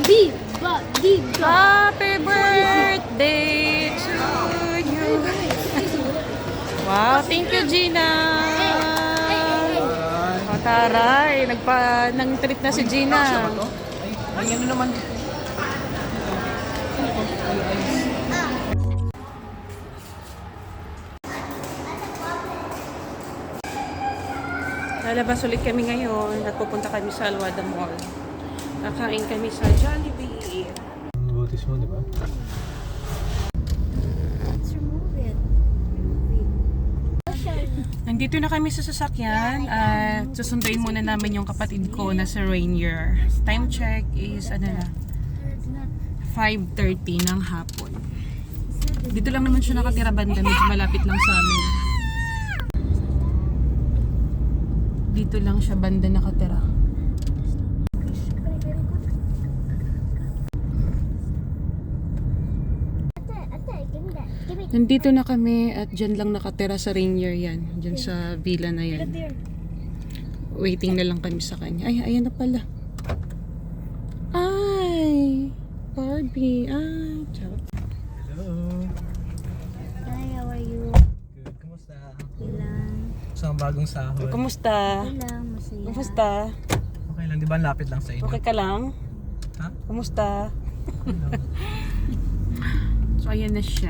Happy birthday to you. Wow, thank you, Gina. O, taray, nang-treat na si Gina. Ay, ano naman? Lalabas ulit kami ngayon at pupunta kami sa Alwada Mall. Kakain kami sa Jollibee. Butis mo, di ba? Let's remove it. Nandito na kami sa sasakyan at susunduin muna namin yung kapatid ko na sa Rainier. Time check is 5:30 ng hapon. Dito lang naman siya nakatira banda, medyo malapit lang sa amin. Dito lang siya banda nakatira. Nandito na kami at dyan lang nakatira sa Rainier yan. Dyan sa villa na yan. Waiting na lang kami sa kanya. Ay, ayan na pala. Ay! Barbie. Ay, charot. Hello. Hi, how are you? Good. Kumusta? Ilan? Sa bagong sahod. Kumusta? Ilan? Masaya. Kumusta? Okay lang, di ba? Lapit lang sa inyo. Okay ka lang? Ha? Kumusta? So, ayan na siya.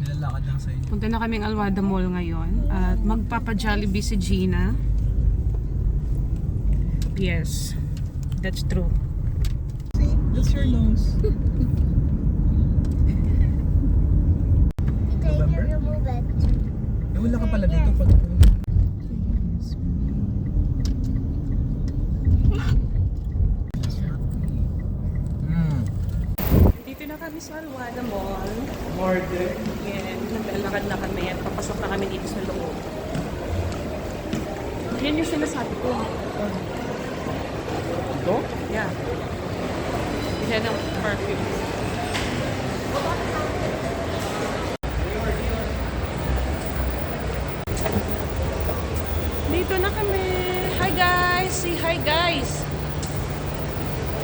Nilalakad lang sa inyo. Punta na kaming Alwada Mall ngayon at magpapa-Jollibee si Gina. Yes, that's true. That's your nose. Can you remove it? Eh, wala ka pala dito pag... Dito na kami sa Alwada Mall. Morde. Yan, naglalakad na kami at papasok na kami dito sa loob. Yan yung sinasabi ko. Ito? Yeah. Yan ang perfume. Dito na kami. Hi guys! Say hi guys!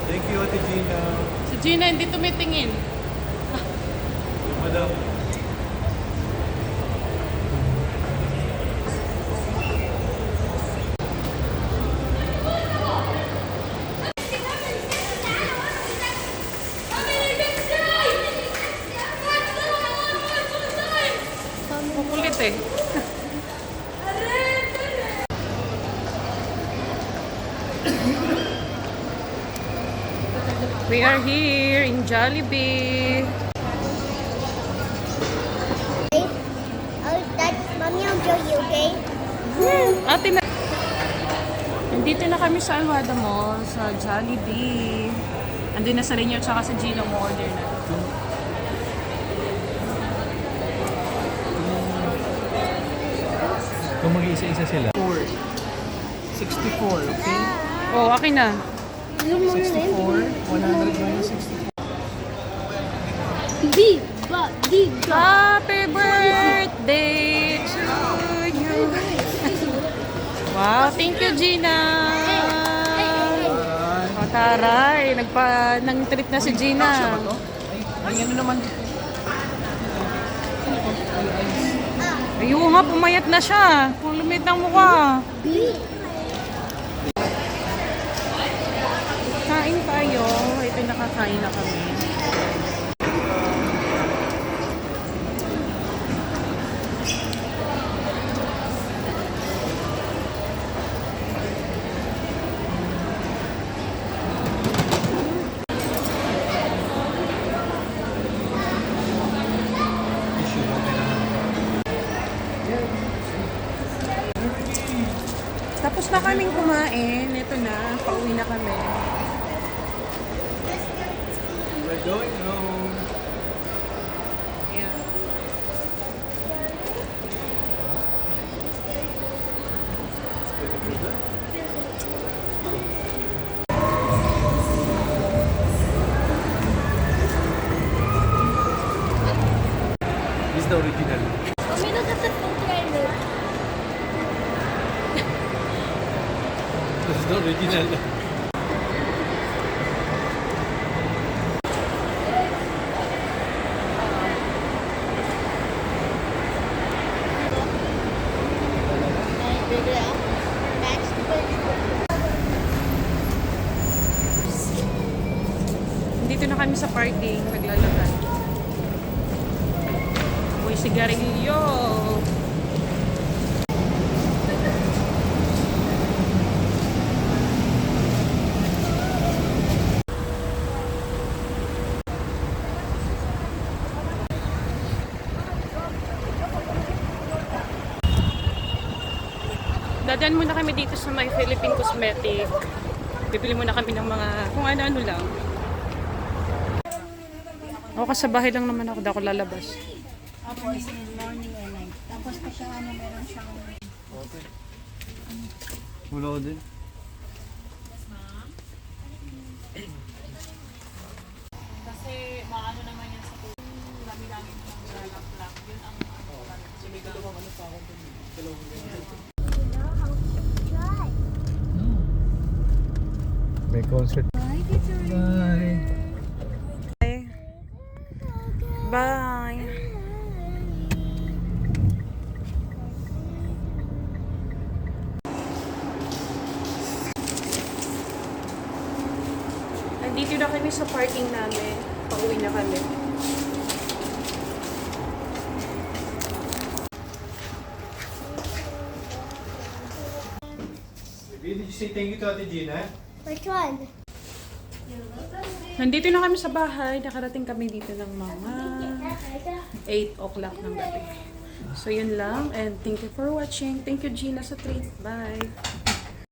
Thank you, Ate Gina. Si Gina hindi tumitingin. Madam. Kukulit eh. We are here in Jollibee. Oh, that's Mommy, I'll show you, okay? Ate na. Nandito na kami sa Alwada Mall, sa Jollibee. Andun na sa Rainier tsaka sa Gino mo order na. Kung mag-iisa-isa sila. 64, okay? Oh, akin na. 64, 100 minus 64. Happy birthday to you. Wow, thank you, Gina. O, taray, nang-treat na si Gina. Ay, ano naman? Ayun nga, pumayat na siya. Lumit ng mukha. Kain tayo. Ito nakakain na kami. Tapos na kaming kumain. Ito na, pauwi na kami. We're going home. Ayan. This is the original. Mommy, look at the photo I look. This is the original. Nandito na kami sa parking, naglalakad. Uy, sigarilyo! Dadaan muna kami dito sa may Philippine Cosmetic. Bibili muna kami ng mga kung ano-ano lang. Ako sa bahay lang naman ako, di ako lalabas. Opo, is in morning and night. Tapos pa siya, meron siyang... Wala ko din. Kasi maano naman yan sa tubig. Dami-dami naman lalak-lak. Yun ang May concert. Bye, teacher. Bye. Bye! Nandito na kami sa parking namin. Pauwi na kami. Did you say thank you to Ate Gina? Which one? Nandito na kami sa bahay. Nakarating kami dito ng mga 8 o'clock ng gabi. So, yun lang. And thank you for watching. Thank you, Gina, sa treat. Bye!